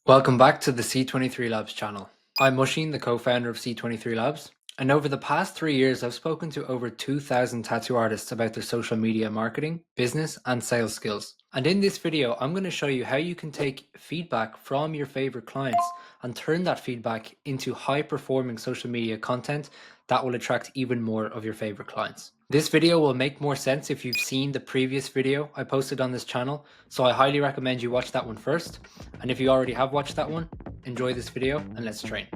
Welcome back to the C23 Labs channel. I'm Mushin, the co-founder of C23 Labs, and over the past 3 years I've spoken to over 2,000 tattoo artists about their social media marketing, business and sales skills. And in this video I'm going to show you how you can take feedback from your favorite clients and turn that feedback into high-performing social media content that will attract even more of your favorite clients. This video will make more sense if you've seen the previous video I posted on this channel, so I highly recommend you watch that one first. And if you already have watched that one, enjoy this video and let's train.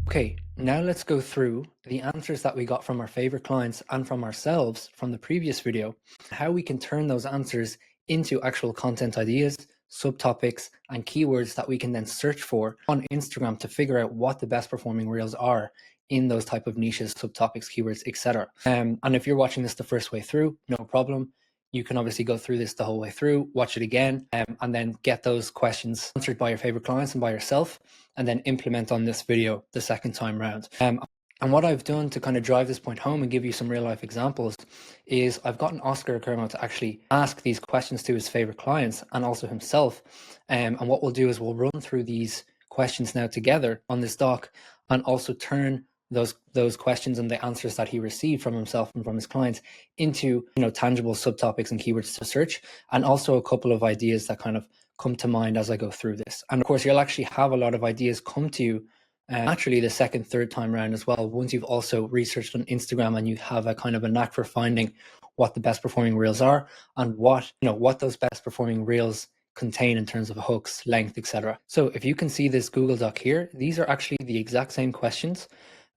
Okay, now let's go through the answers that we got from our favorite clients and from ourselves from the previous video, how we can turn those answers into actual content ideas, subtopics, and keywords that we can then search for on Instagram to figure out what the best performing reels are in those type of niches, subtopics, keywords, etc. And if you're watching this the first way through, no problem. You can obviously go through this the whole way through, watch it again, and then get those questions answered by your favorite clients and by yourself, and then implement on this video the second time round. And what I've done to kind of drive this point home and give you some real life examples is I've gotten Oscar Kermo to actually ask these questions to his favorite clients and also himself. And what we'll do is we'll run through these questions now together on this doc and also turn those questions and the answers that he received from himself and from his clients into tangible subtopics and keywords to search, and also a couple of ideas that kind of come to mind as I go through this. And of course you'll actually have a lot of ideas come to you naturally the second, third time round as well, once you've also researched on Instagram and you have a kind of a knack for finding what the best performing reels are and what those best performing reels contain in terms of hooks, length, etc. So if you can see this Google Doc here, these are actually the exact same questions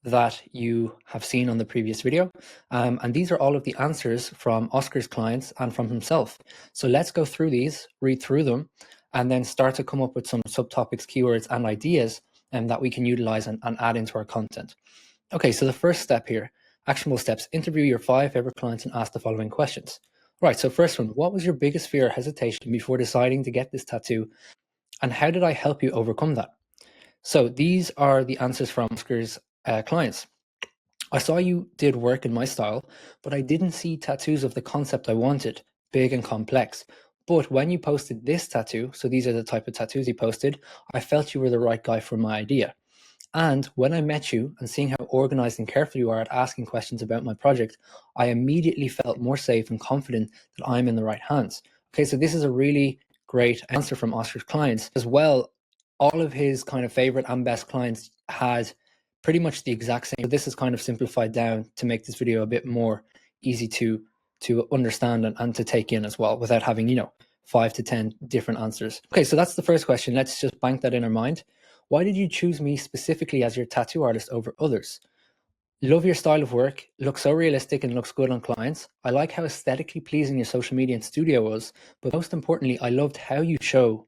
that you have seen on the previous video. And these are all of the answers from Oscar's clients and from himself. So let's go through these, read through them, and then start to come up with some subtopics, keywords, and ideas that we can utilize and add into our content. Okay, so the first step here, actionable steps: interview your 5 favorite clients and ask the following questions. Right, so first one, what was your biggest fear or hesitation before deciding to get this tattoo? And how did I help you overcome that? So these are the answers from Oscar's clients. I saw you did work in my style, but I didn't see tattoos of the concept I wanted, big and complex. But when you posted this tattoo, so these are the type of tattoos you posted, I felt you were the right guy for my idea. And when I met you and seeing how organized and careful you are at asking questions about my project, I immediately felt more safe and confident that I'm in the right hands. Okay, so this is a really great answer from Oscar's clients as well. All of his kind of favorite and best clients had pretty much the exact same. This is kind of simplified down to make this video a bit more easy to understand and to take in as well, without having 5 to 10 different answers. Okay, so that's the first question. Let's just bank that in our mind. Why did you choose me specifically as your tattoo artist over others? Love your style of work, looks so realistic and looks good on clients. I like how aesthetically pleasing your social media and studio was, but most importantly, I loved how you show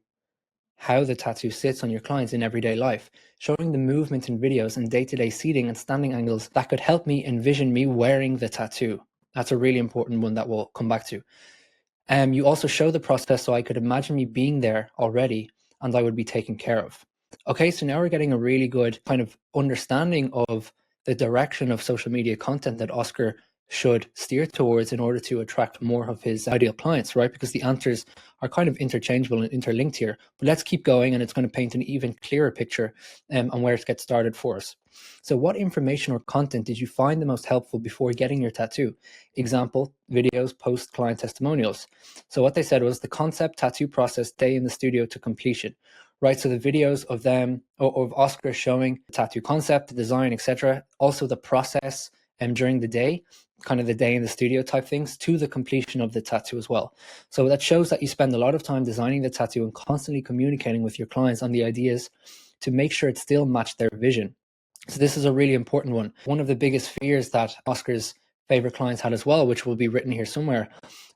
how the tattoo sits on your clients in everyday life, showing the movement in videos and day-to-day seating and standing angles that could help me envision me wearing the tattoo. That's a really important one that we'll come back to. You also show the process so I could imagine me being there already and I would be taken care of. Okay, so now we're getting a really good kind of understanding of the direction of social media content that Oscar should steer towards in order to attract more of his ideal clients, right? Because the answers are kind of interchangeable and interlinked here. But let's keep going, and it's going to paint an even clearer picture on where to get started for us. So what information or content did you find the most helpful before getting your tattoo? Example, videos, post, client testimonials. So what they said was the concept, tattoo process, day in the studio to completion. Right, so the videos of them, of Oscar showing the tattoo concept, the design, etc. Also the process during the day, kind of the day in the studio type things, to the completion of the tattoo as well. So that shows that you spend a lot of time designing the tattoo and constantly communicating with your clients on the ideas to make sure it still matched their vision. So this is a really important one. One of the biggest fears that Oscar's favorite clients had as well, which will be written here somewhere,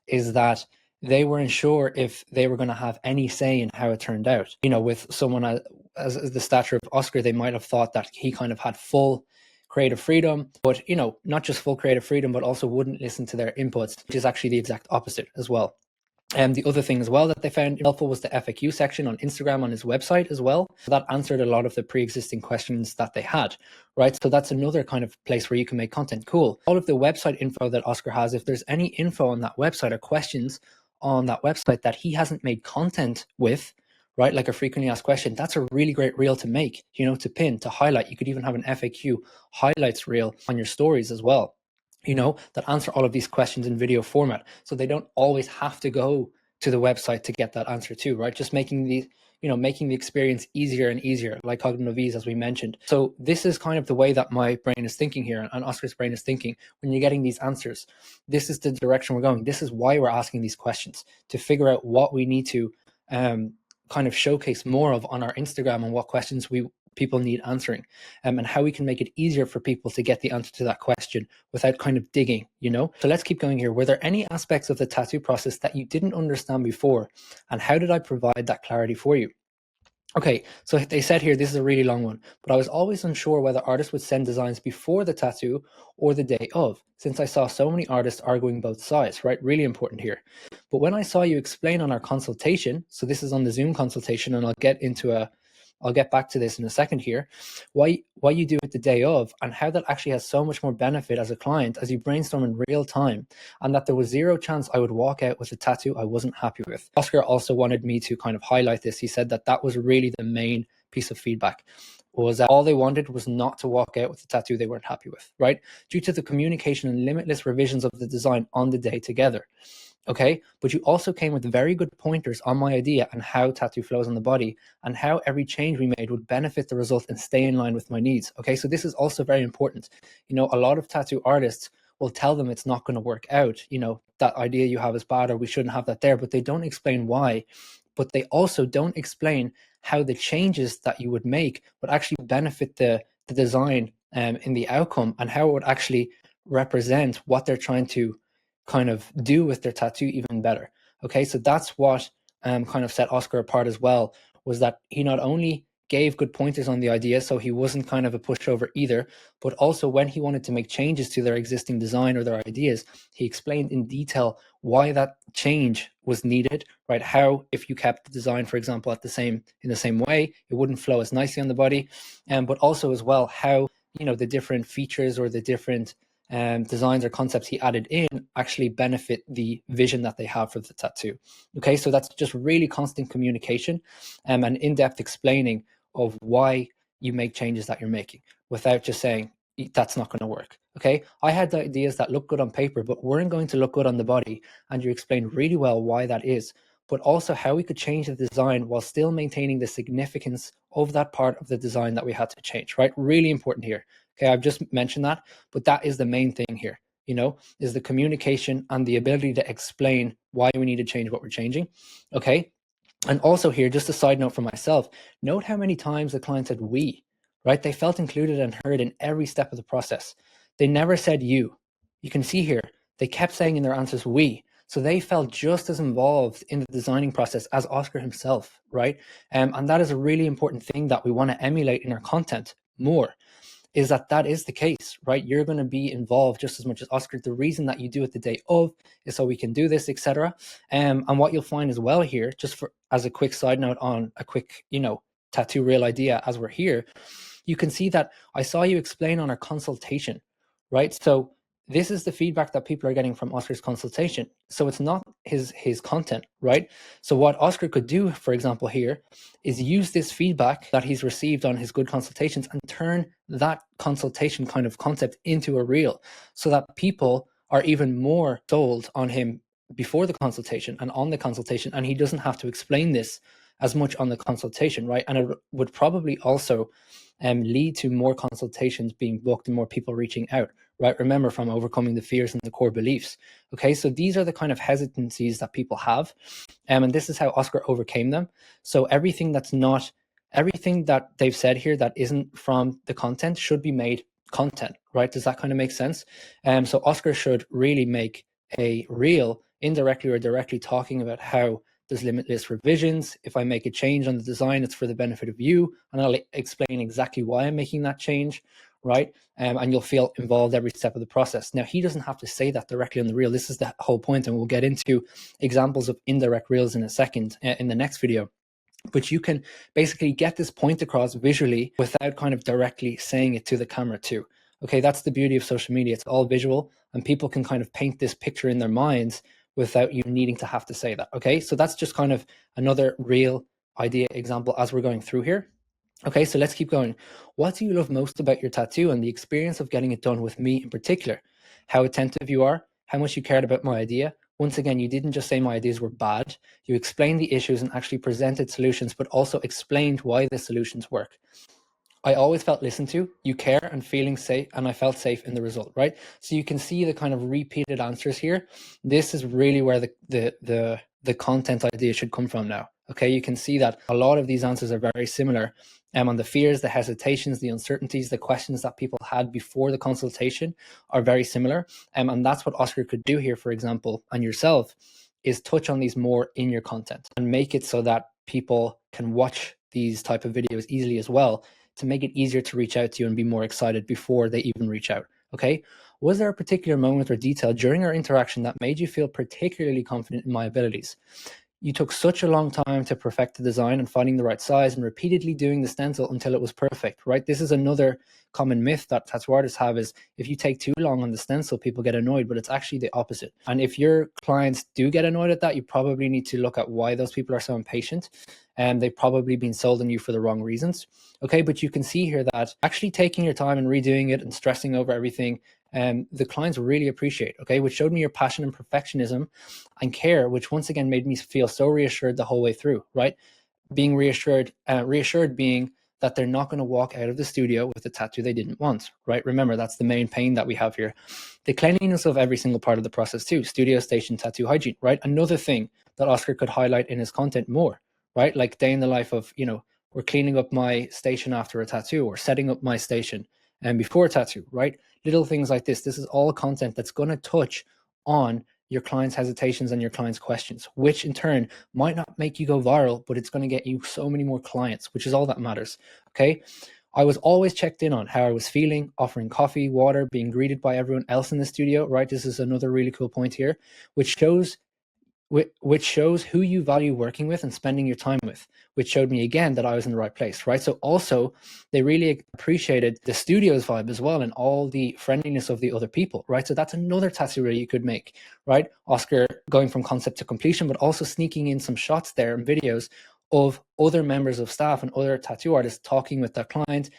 is that they weren't sure if they were going to have any say in how it turned out. With someone as the stature of Oscar, they might have thought that he kind of had full creative freedom, but not just full creative freedom, but also wouldn't listen to their inputs, which is actually the exact opposite as well. The other thing as well that they found helpful was the FAQ section on Instagram on his website as well. So that answered a lot of the pre-existing questions that they had, right? So that's another kind of place where you can make content. Cool. All of the website info that Oscar has, if there's any info on that website or questions on that website that he hasn't made content with, right, like a frequently asked question, that's a really great reel to make, you know, to pin, to highlight. You could even have an FAQ highlights reel on your stories as well, you know, that answer all of these questions in video format. So they don't always have to go to the website to get that answer too, right? Just making the, you know, making the experience easier and easier, like cognitive ease, as we mentioned. So this is kind of the way that my brain is thinking here, and Oscar's brain is thinking when you're getting these answers. This is the direction we're going. This is why we're asking these questions, to figure out what we need to kind of showcase more of on our Instagram and what questions people need answering, and how we can make it easier for people to get the answer to that question without kind of digging, you know? So let's keep going here. Were there any aspects of the tattoo process that you didn't understand before, and how did I provide that clarity for you? Okay, so they said here, this is a really long one, but I was always unsure whether artists would send designs before the tattoo or the day of, since I saw so many artists arguing both sides, right? Really important here. But when I saw you explain on our consultation, so this is on the Zoom consultation, and I'll get back to this in a second here, why you do it the day of, and how that actually has so much more benefit as a client as you brainstorm in real time, and that there was zero chance I would walk out with a tattoo I wasn't happy with. Oscar also wanted me to kind of highlight this. He said that was really the main piece of feedback, was that all they wanted was not to walk out with a tattoo they weren't happy with, right? Due to the communication and limitless revisions of the design on the day together. Okay, but you also came with very good pointers on my idea and how tattoo flows on the body, and how every change we made would benefit the result and stay in line with my needs. Okay, so this is also very important. You know, a lot of tattoo artists will tell them it's not going to work out. You know, that idea you have is bad, or we shouldn't have that there, but they don't explain why. But they also don't explain how the changes that you would make would actually benefit the design in the outcome, and how it would actually represent what they're trying to kind of do with their tattoo even better. Okay, so that's what kind of set Oscar apart as well, was that he not only gave good pointers on the idea, so he wasn't kind of a pushover either, but also when he wanted to make changes to their existing design or their ideas, he explained in detail why that change was needed, right? How, if you kept the design, for example, in the same way, it wouldn't flow as nicely on the body, but also as well how, you know, the different features or the different designs or concepts he added in actually benefit the vision that they have for the tattoo. Okay, so that's just really constant communication and in-depth explaining of why you make changes that you're making, without just saying that's not going to work. Okay, I had the ideas that look good on paper but weren't going to look good on the body, and you explained really well why that is, but also how we could change the design while still maintaining the significance of that part of the design that we had to change, right? Really important here. Okay, I've just mentioned that, but that is the main thing here, you know, is the communication and the ability to explain why we need to change what we're changing. Okay, and also here, just a side note for myself, note how many times the client said we, right? They felt included and heard in every step of the process. They never said you. You can see here, they kept saying in their answers we. So they felt just as involved in the designing process as Oscar himself, right? And that is a really important thing that we want to emulate in our content more, is that is the case, right? You're going to be involved just as much as Oscar. The reason that you do it the day of is so we can do this, etc. And what you'll find as well here, just for as a quick side note on a quick, you know, tattoo real idea as we're here, you can see that I saw you explain on our consultation, right? So this is the feedback that people are getting from Oscar's consultation. So it's not his content, right? So what Oscar could do, for example, here is use this feedback that he's received on his good consultations and turn that consultation kind of concept into a reel, so that people are even more sold on him before the consultation and on the consultation, and he doesn't have to explain this as much on the consultation, right? And it would probably also lead to more consultations being booked and more people reaching out, right? Remember, from overcoming the fears and the core beliefs. Okay, so these are the kind of hesitancies that people have, and this is how Oscar overcame them. So everything that they've said here that isn't from the content should be made content, right? Does that kind of make sense? So Oscar should really make a reel indirectly or directly talking about how there's limitless revisions. If I make a change on the design, it's for the benefit of you, and I'll explain exactly why I'm making that change, right? And you'll feel involved every step of the process. Now, he doesn't have to say that directly on the reel. This is the whole point, and we'll get into examples of indirect reels in a second in the next video. But you can basically get this point across visually without kind of directly saying it to the camera too. Okay, that's the beauty of social media. It's all visual, and people can kind of paint this picture in their minds without you needing to have to say that. Okay, so that's just kind of another real idea example as we're going through here. Okay, so let's keep going. What do you love most about your tattoo and the experience of getting it done with me in particular? How attentive you are, how much you cared about my idea. Once again, you didn't just say my ideas were bad. You explained the issues and actually presented solutions, but also explained why the solutions work. I always felt listened to, you care and feeling safe, and I felt safe in the result, right? So you can see the kind of repeated answers here. This is really where the content idea should come from now. Okay, you can see that a lot of these answers are very similar. On the fears, the hesitations, the uncertainties, the questions that people had before the consultation are very similar. And that's what Oscar could do here, for example, and yourself, is touch on these more in your content and make it so that people can watch these type of videos easily as well, to make it easier to reach out to you and be more excited before they even reach out. Okay. Was there a particular moment or detail during our interaction that made you feel particularly confident in my abilities? You took such a long time to perfect the design and finding the right size and repeatedly doing the stencil until it was perfect, right? This is another common myth that tattoo artists have, is if you take too long on the stencil, people get annoyed, but it's actually the opposite. And if your clients do get annoyed at that, you probably need to look at why those people are so impatient, and they've probably been sold on you for the wrong reasons. Okay, but you can see here that actually taking your time and redoing it and stressing over everything, the clients really appreciate, okay, which showed me your passion and perfectionism and care, which once again made me feel so reassured the whole way through, right? Being reassured being that they're not going to walk out of the studio with a tattoo they didn't want, right? Remember, that's the main pain that we have here. The cleanliness of every single part of the process too, studio, station, tattoo hygiene, right? Another thing that Oscar could highlight in his content more, right? Like day in the life of, we're cleaning up my station after a tattoo, or setting up my station and before a tattoo, right? Little things like this. This is all content that's going to touch on your client's hesitations and your client's questions, which in turn might not make you go viral, but it's going to get you so many more clients, which is all that matters. Okay. I was always checked in on how I was feeling, offering coffee, water, being greeted by everyone else in the studio, right? This is another really cool point here, which shows who you value working with and spending your time with, which showed me again that I was in the right place, right? So also, they really appreciated the studio's vibe as well and all the friendliness of the other people, right? So that's another tattoo reel you could make, right? Oscar going from concept to completion, but also sneaking in some shots there and videos of other members of staff and other tattoo artists talking with their client,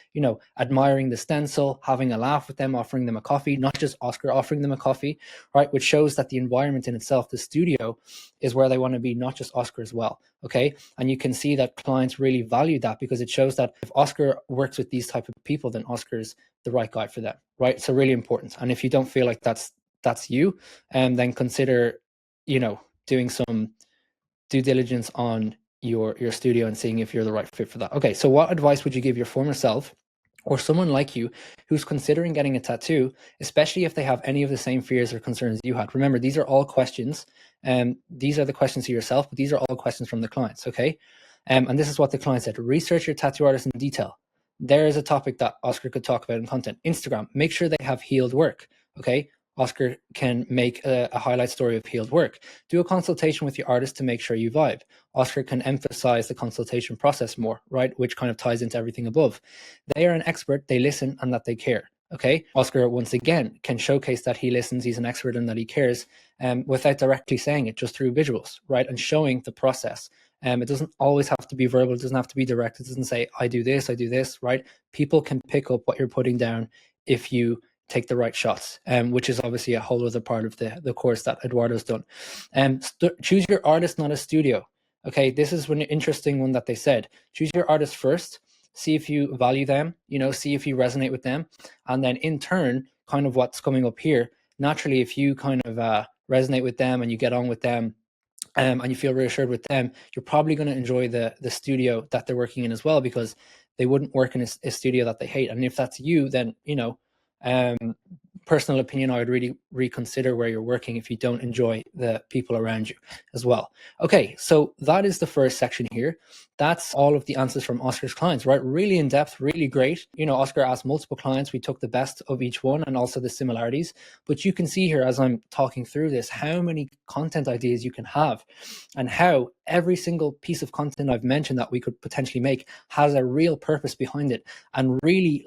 admiring the stencil, having a laugh with them, offering them a coffee, not just Oscar offering them a coffee, right? Which shows that the environment in itself, the studio, is where they want to be, not just Oscar as well. Okay. And you can see that clients really value that, because it shows that if Oscar works with these type of people, then Oscar's the right guy for them, right? So really important. And if you don't feel like that's you, then consider, doing some due diligence on your studio and seeing if you're the right fit for that. Okay, so what advice would you give your former self or someone like you who's considering getting a tattoo, especially if they have any of the same fears or concerns you had? Remember, these are all questions, and these are the questions to yourself, but these are all questions from the clients, okay? And this is what the client said: research your tattoo artist in detail. There is a topic that Oscar could talk about in content. Instagram, make sure they have healed work, okay? Oscar can make a highlight story of healed work. Do a consultation with your artist to make sure you vibe. Oscar can emphasize the consultation process more, right? Which kind of ties into everything above. They are an expert, they listen, and that they care. Okay. Oscar, once again, can showcase that he listens, he's an expert, and that he cares, without directly saying it, just through visuals, right? And showing the process. It doesn't always have to be verbal, it doesn't have to be direct. It doesn't say, I do this, right? People can pick up what you're putting down if you take the right shots, which is obviously a whole other part of the course that Eduardo's done. Choose your artist, not a studio. Okay, this is an interesting one that they said. Choose your artist first, see if you value them, see if you resonate with them. And then in turn, kind of what's coming up here, naturally, if you kind of resonate with them and you get on with them, and you feel reassured with them, you're probably going to enjoy the studio that they're working in as well, because they wouldn't work in a studio that they hate. And if that's you, then, um, personal opinion, I would really reconsider where you're working if you don't enjoy the people around you as well. Okay, so that is the first section here. That's all of the answers from Oscar's clients, right? Really in depth, really great. Oscar asked multiple clients. We took the best of each one and also the similarities. But you can see here as I'm talking through this, how many content ideas you can have and how every single piece of content I've mentioned that we could potentially make has a real purpose behind it and really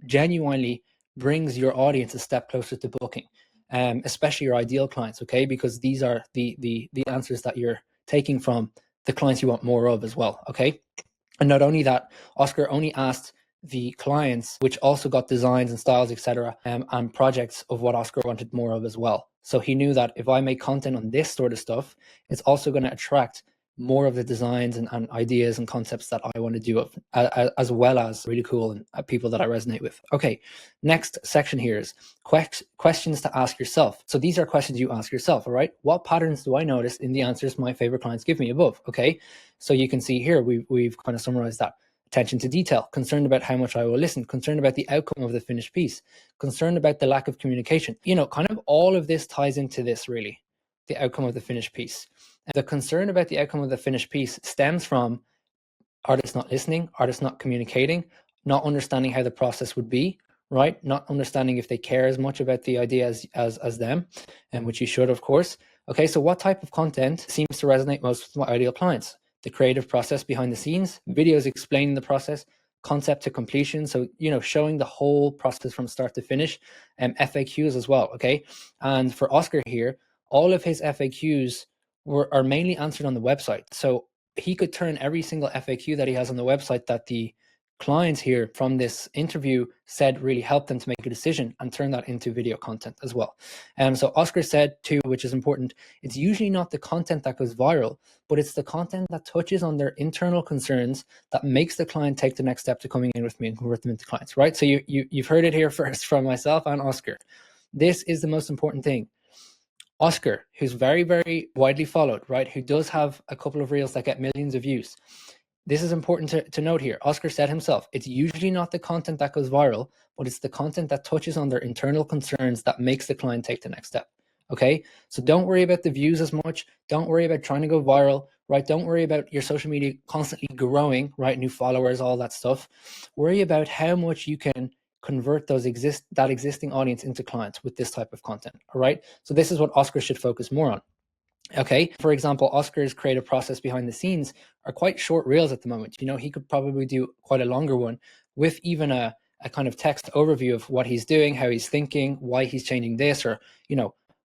genuinely brings your audience a step closer to booking, especially your ideal clients, okay? Because these are the answers that you're taking from the clients you want more of as well, okay? And not only that, Oscar only asked the clients, which also got designs and styles, etc., and projects of what Oscar wanted more of as well. So he knew that if I make content on this sort of stuff, it's also going to attract more of the designs and ideas and concepts that I want to do, as well as really cool and people that I resonate with. Okay, next section here is questions to ask yourself. So these are questions you ask yourself, all right? What patterns do I notice in the answers my favorite clients give me above? Okay, so you can see here, we've kind of summarized that. Attention to detail, concerned about how much I will listen, concerned about the outcome of the finished piece, concerned about the lack of communication. Kind of all of this ties into this really, the outcome of the finished piece. The concern about the outcome of the finished piece stems from artists not listening, artists not communicating, not understanding how the process would be, right? Not understanding if they care as much about the idea as them, and which you should, of course. Okay, so what type of content seems to resonate most with my ideal clients? The creative process behind the scenes, videos explaining the process, concept to completion. So, showing the whole process from start to finish, and FAQs as well, okay? And for Oscar here, all of his FAQs are mainly answered on the website. So he could turn every single FAQ that he has on the website that the clients here from this interview said really helped them to make a decision and turn that into video content as well. So Oscar said too, which is important, it's usually not the content that goes viral, but it's the content that touches on their internal concerns that makes the client take the next step to coming in with me and convert them into clients, right? So you've heard it here first from myself and Oscar. This is the most important thing. Oscar, who's very, very widely followed, right? Who does have a couple of reels that get millions of views. This is important to note here. Oscar said himself, it's usually not the content that goes viral, but it's the content that touches on their internal concerns that makes the client take the next step. Okay, so don't worry about the views as much. Don't worry about trying to go viral, right? Don't worry about your social media constantly growing, right? New followers, all that stuff. Worry about how much you can convert that existing audience into clients with this type of content. All right, so this is what Oscar should focus more on. Okay, for example, Oscar's creative process behind the scenes are quite short reels at the moment. He could probably do quite a longer one with even a kind of text overview of what he's doing, how he's thinking, why he's changing this, or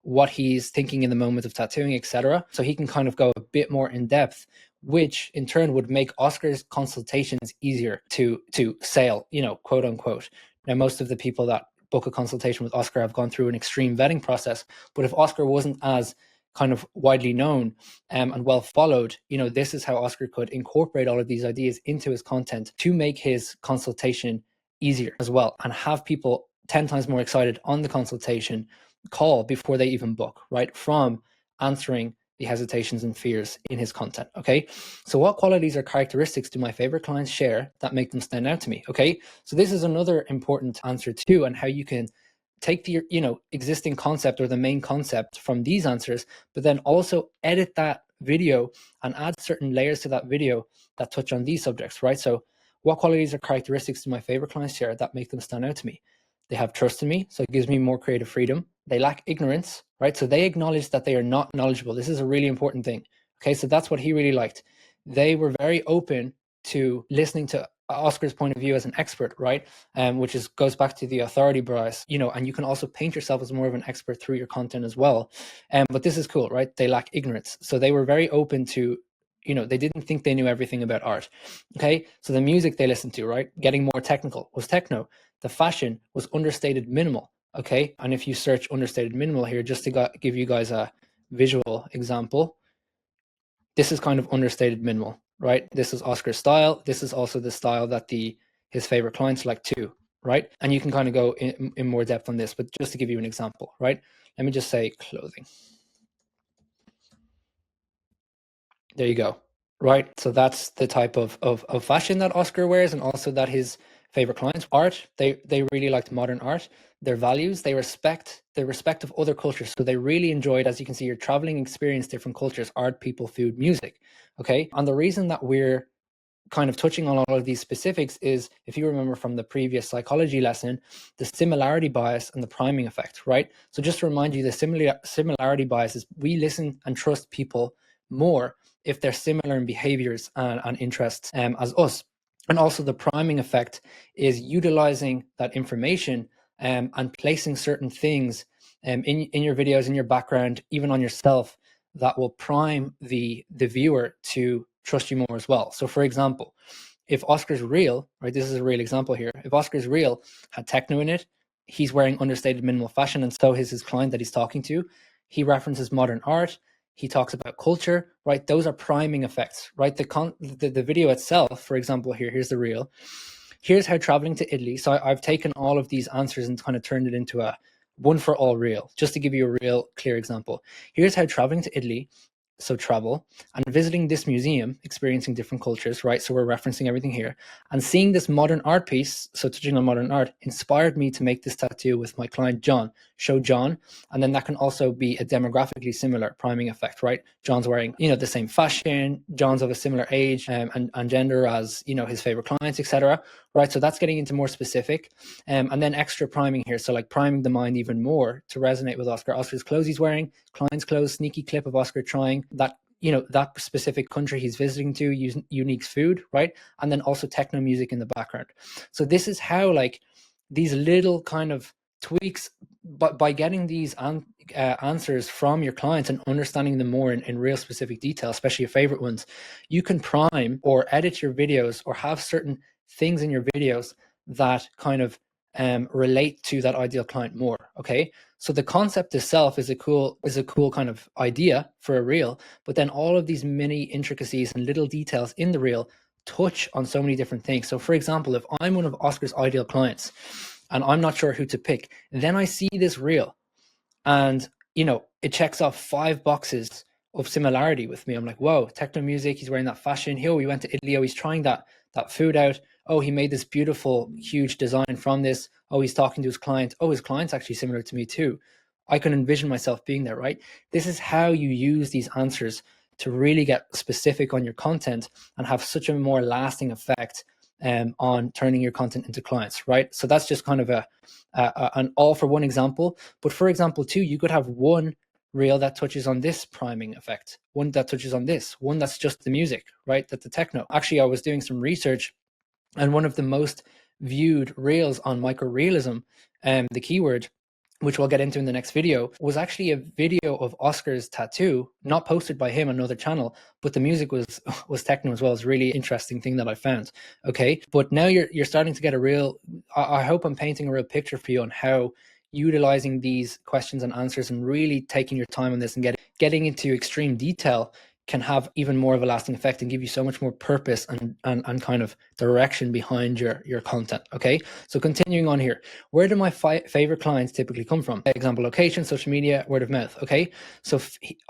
what he's thinking in the moment of tattooing, etc. So he can kind of go a bit more in depth, which in turn would make Oscar's consultations easier to sell, quote unquote. Now, most of the people that book a consultation with Oscar have gone through an extreme vetting process, but if Oscar wasn't as kind of widely known and well followed, this is how Oscar could incorporate all of these ideas into his content to make his consultation easier as well and have people 10 times more excited on the consultation call before they even book, right? From answering the hesitations and fears in his content. Okay, so what qualities or characteristics do my favorite clients share that make them stand out to me? Okay, so this is another important answer too, and how you can take the existing concept or the main concept from these answers, but then also edit that video and add certain layers to that video that touch on these subjects, right? So what qualities or characteristics do my favorite clients share that make them stand out to me? They have trust in me, so it gives me more creative freedom. They lack ignorance, right? So they acknowledge that they are not knowledgeable. This is a really important thing. Okay, so that's what he really liked. They were very open to listening to Oscar's point of view as an expert, right? Which goes back to the authority bias, and you can also paint yourself as more of an expert through your content as well. But this is cool, right? They lack ignorance. So they were very open to, they didn't think they knew everything about art. Okay, so the music they listened to, right? Getting more technical was techno. The fashion was understated minimal. Okay, and if you search understated minimal here, just to give you guys a visual example, this is kind of understated minimal, right? This is Oscar's style. This is also the style that his favorite clients like too, right? And you can kind of go in more depth on this, but just to give you an example, right? Let me just say clothing. There you go, right? So that's the type of fashion that Oscar wears, and also that his favorite clients. Art, they really liked modern art. Their values, they respect of other cultures. So they really enjoyed, as you can see, your traveling experience, different cultures, art, people, food, music. Okay. And the reason that we're kind of touching on all of these specifics is, if you remember from the previous psychology lesson, the similarity bias and the priming effect, right? So just to remind you, the similarity bias is we listen and trust people more if they're similar in behaviors and interests as us. And also the priming effect is utilizing that information and placing certain things in your videos, in your background, even on yourself, that will prime the viewer to trust you more as well. So for example, if Oscar's Reel, right, this is a real example here, if Oscar's Reel had techno in it, he's wearing understated minimal fashion, and so is his client that he's talking to. He references modern art, he talks about culture, right? Those are priming effects, right? The video itself, for example, here's the reel. Here's how traveling to Italy. So I've taken all of these answers and kind of turned it into a one for all reel, just to give you a real clear example. Here's how traveling to Italy, so travel, and visiting this museum, experiencing different cultures, right? So we're referencing everything here. And seeing this modern art piece, so touching on modern art, inspired me to make this tattoo with my client, John. Show John. And then that can also be a demographically similar priming effect, right? John's wearing, the same fashion. John's of a similar age and gender as, his favorite clients, etc. Right? So that's getting into more specific. And then extra priming here. So like priming the mind even more to resonate with Oscar. Oscar's clothes he's wearing, client's clothes, sneaky clip of Oscar trying that, that specific country he's visiting to, use unique food, right? And then also techno music in the background. So this is how like these little kind of tweaks, but by getting these answers from your clients and understanding them more in real specific detail, especially your favorite ones, you can prime or edit your videos or have certain things in your videos that kind of relate to that ideal client more. Okay, so the concept itself is a cool kind of idea for a reel, but then all of these mini intricacies and little details in the reel touch on so many different things. So for example, if I'm one of Oscar's ideal clients and I'm not sure who to pick, then I see this reel and it checks off 5 boxes of similarity with me. I'm like, whoa, techno music, he's wearing that fashion. Here we went to Italy, he's trying that food out. Oh, he made this beautiful, huge design from this. Oh, he's talking to his client. Oh, his client's actually similar to me too. I can envision myself being there, right? This is how you use these answers to really get specific on your content and have such a more lasting effect on turning your content into clients, right? So that's just kind of an all for one example. But for example, too, you could have one reel that touches on this priming effect, one that touches on this, one that's just the music, right? That's the techno. Actually, I was doing some research, and one of the most viewed reels on micro realism, the keyword, which we'll get into in the next video, was actually a video of Oscar's tattoo, not posted by him on another channel, but the music was techno as well. It's a really interesting thing that I found. Okay, but now you're starting to get a real, I hope I'm painting a real picture for you on how utilizing these questions and answers and really taking your time on this and getting into extreme detail can have even more of a lasting effect and give you so much more purpose and kind of direction behind your content. Okay, so continuing on here, where do my favorite clients typically come from? Example, location, social media, word of mouth. Okay, so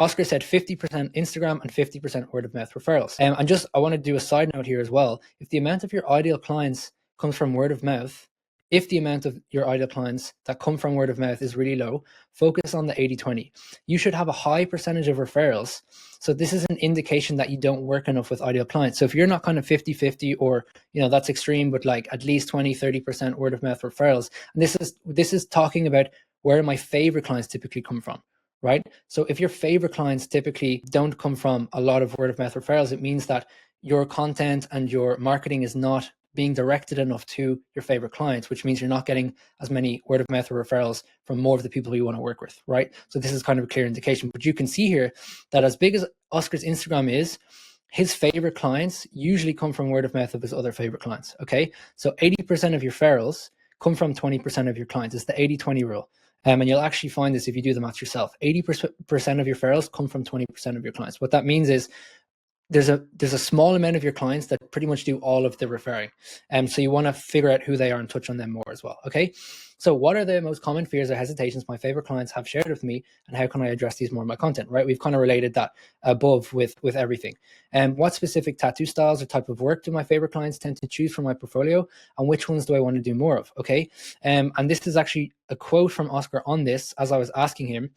Oscar said 50% Instagram and 50% word of mouth referrals. And just I want to do a side note here as well. If the amount of your ideal clients comes from word of mouth, if the amount of your ideal clients that come from word of mouth is really low, focus on the 80-20. You should have a high percentage of referrals. So this is an indication that you don't work enough with ideal clients. So if you're not kind of 50-50 or, that's extreme, but like at least 20-30% word of mouth referrals, and this is talking about where my favorite clients typically come from, right? So if your favorite clients typically don't come from a lot of word of mouth referrals, it means that your content and your marketing is not being directed enough to your favorite clients, which means you're not getting as many word of mouth referrals from more of the people you want to work with, right? So this is kind of a clear indication. But you can see here that as big as Oscar's Instagram is, his favorite clients usually come from word of mouth of his other favorite clients. Okay, so 80% of your referrals come from 20% of your clients. It's the 80-20 rule. And you'll actually find this if you do the math yourself. 80% of your referrals come from 20% of your clients. What that means is there's a small amount of your clients that pretty much do all of the referring. So you want to figure out who they are and touch on them more as well. Okay. So what are the most common fears or hesitations my favorite clients have shared with me, and how can I address these more in my content, right? We've kind of related that above with everything. And what specific tattoo styles or type of work do my favorite clients tend to choose for my portfolio, and which ones do I want to do more of? Okay. And this is actually a quote from Oscar on this. As I was asking him,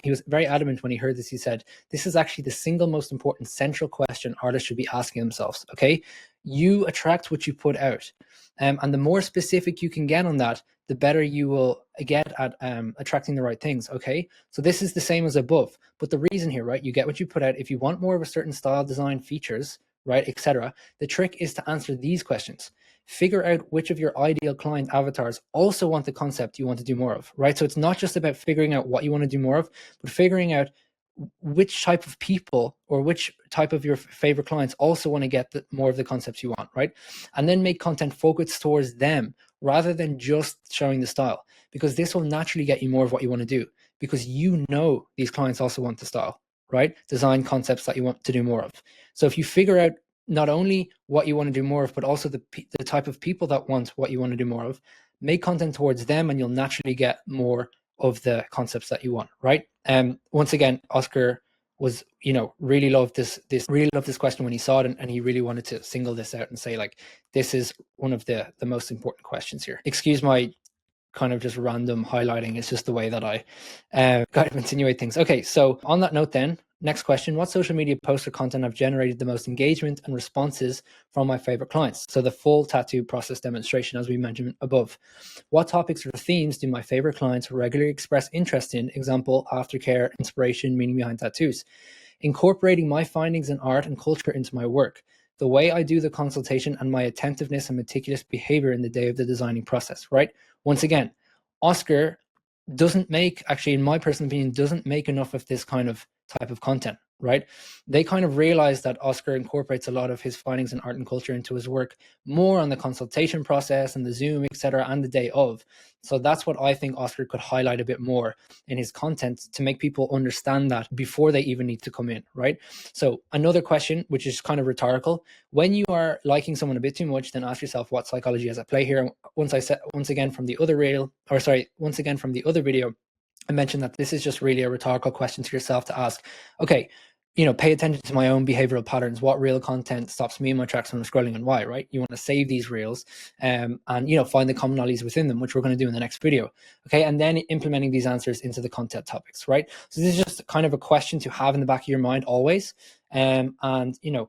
he was very adamant when he heard this. He said, this is actually the single most important central question artists should be asking themselves. Okay. You attract what you put out. And the more specific you can get on that, the better you will get at attracting the right things. Okay. So this is the same as above, but the reason here, right? You get what you put out. If you want more of a certain style, design, features, right, etc., the trick is to answer these questions. Figure out which of your ideal client avatars also want the concept you want to do more of, right? So it's not just about figuring out what you want to do more of, but figuring out which type of people or which type of your favorite clients also want to get more of the concepts you want, right? And then make content focused towards them rather than just showing the style, because this will naturally get you more of what you want to do, because you know these clients also want the style, right? Design concepts that you want to do more of. So if you figure out not only what you want to do more of, but also the type of people that want what you want to do more of, make content towards them, and you'll naturally get more of the concepts that you want, right? Once again, Oscar was, really loved this question when he saw it, and he really wanted to single this out and say, like, this is one of the most important questions here. Excuse my kind of just random highlighting. It's just the way that I kind of insinuate things. Okay, so on that note then, next question, what social media posts or content have generated the most engagement and responses from my favorite clients? So the full tattoo process demonstration, as we mentioned above. What topics or themes do my favorite clients regularly express interest in? Example, aftercare, inspiration, meaning behind tattoos. Incorporating my findings in art and culture into my work. The way I do the consultation, and my attentiveness and meticulous behavior in the day of the designing process, right? Once again, Oscar doesn't make, actually, in my personal opinion, doesn't make enough of this kind of type of content, right? They kind of realize that Oscar incorporates a lot of his findings in art and culture into his work, more on the consultation process and the Zoom, etc., and the day of. So that's what I think Oscar could highlight a bit more in his content to make people understand that before they even need to come in, right? So another question, which is kind of rhetorical, when you are liking someone a bit too much, then ask yourself what psychology is at play here. Once again from the other video, I mentioned that this is just really a rhetorical question to yourself to ask, okay, pay attention to my own behavioral patterns. What real content stops me in my tracks when I'm scrolling, and why, right? You want to save these reels and, find the commonalities within them, which we're going to do in the next video. Okay. And then implementing these answers into the content topics, right? So this is just kind of a question to have in the back of your mind always. And,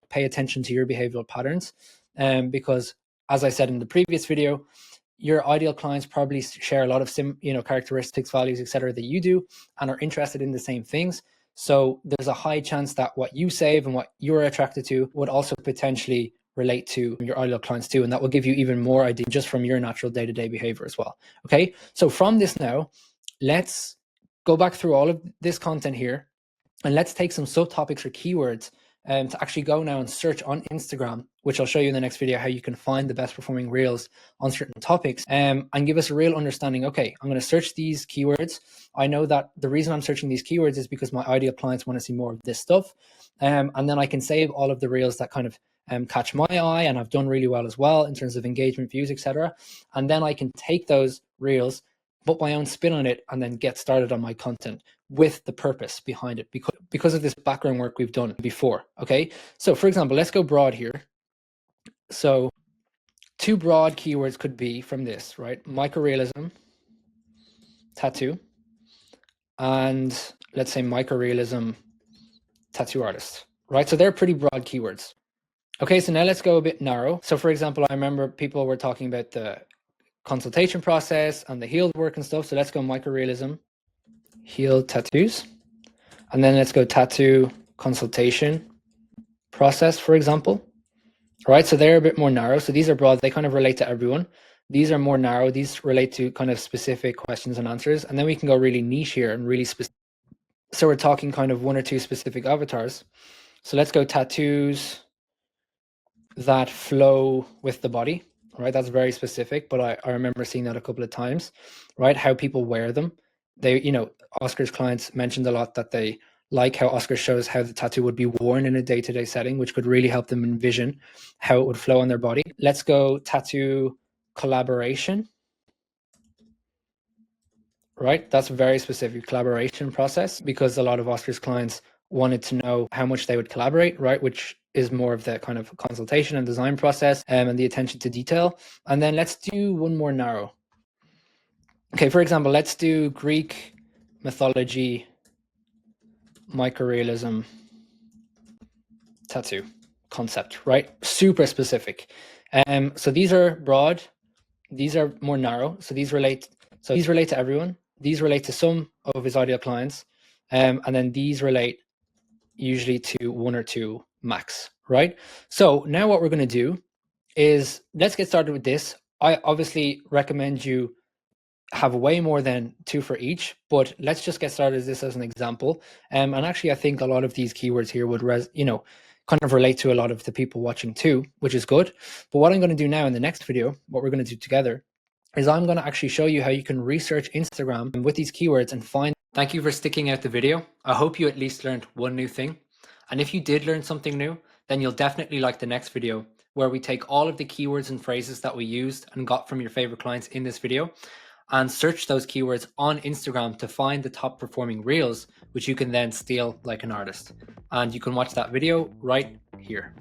pay attention to your behavioral patterns. Because as I said in the previous video, your ideal clients probably share a lot of characteristics, values, etc., that you do, and are interested in the same things. So there's a high chance that what you save and what you're attracted to would also potentially relate to your ideal clients too. And that will give you even more idea just from your natural day-to-day behavior as well. Okay. So from this now, let's go back through all of this content here, and let's take some subtopics or keywords to actually go now and search on Instagram, which I'll show you in the next video, how you can find the best performing reels on certain topics, and give us a real understanding. Okay, I'm going to search these keywords. I know that the reason I'm searching these keywords is because my ideal clients want to see more of this stuff. And then I can save all of the reels that kind of catch my eye and have done really well as well in terms of engagement, views, etc. And then I can take those reels, put my own spin on it, and then get started on my content with the purpose behind it, because of this background work we've done before. Okay, so for example, let's go broad here. So two broad keywords could be from this, right? Microrealism, tattoo, and let's say microrealism, tattoo artist, right? So they're pretty broad keywords. Okay, so now let's go a bit narrow. So for example, I remember people were talking about the consultation process and the healed work and stuff. So let's go microrealism, healed tattoos. And then let's go tattoo consultation process, for example. All right, so they're a bit more narrow. So these are broad. They kind of relate to everyone. These are more narrow. These relate to kind of specific questions and answers. And then we can go really niche here and really specific. So we're talking kind of one or two specific avatars. So let's go tattoos that flow with the body, right? That's very specific, but I remember seeing that a couple of times, right? How people wear them. They, Oscar's clients mentioned a lot that they like how Oscar shows how the tattoo would be worn in a day-to-day setting, which could really help them envision how it would flow on their body. Let's go tattoo collaboration. right? That's a very specific collaboration process, because a lot of Oscar's clients wanted to know how much they would collaborate, right? Which is more of the kind of consultation and design process, and the attention to detail. And then let's do one more narrow. Okay, for example, let's do Greek mythology, microrealism, tattoo concept, right? Super specific. So these are broad, these are more narrow. So these relate to everyone. These relate to some of his ideal clients. And then these relate usually to one or two max, right? So now what we're going to do is let's get started with this. I obviously recommend you have way more than two for each, but let's just get started with this as an example. And actually, I think a lot of these keywords here would, kind of relate to a lot of the people watching too, which is good. But what I'm going to do now in the next video, what we're going to do together, is I'm going to actually show you how you can research Instagram with these keywords and find. Thank you for sticking out the video. I hope you at least learned one new thing. And if you did learn something new, then you'll definitely like the next video, where we take all of the keywords and phrases that we used and got from your favorite clients in this video and search those keywords on Instagram to find the top performing reels, which you can then steal like an artist. And you can watch that video right here.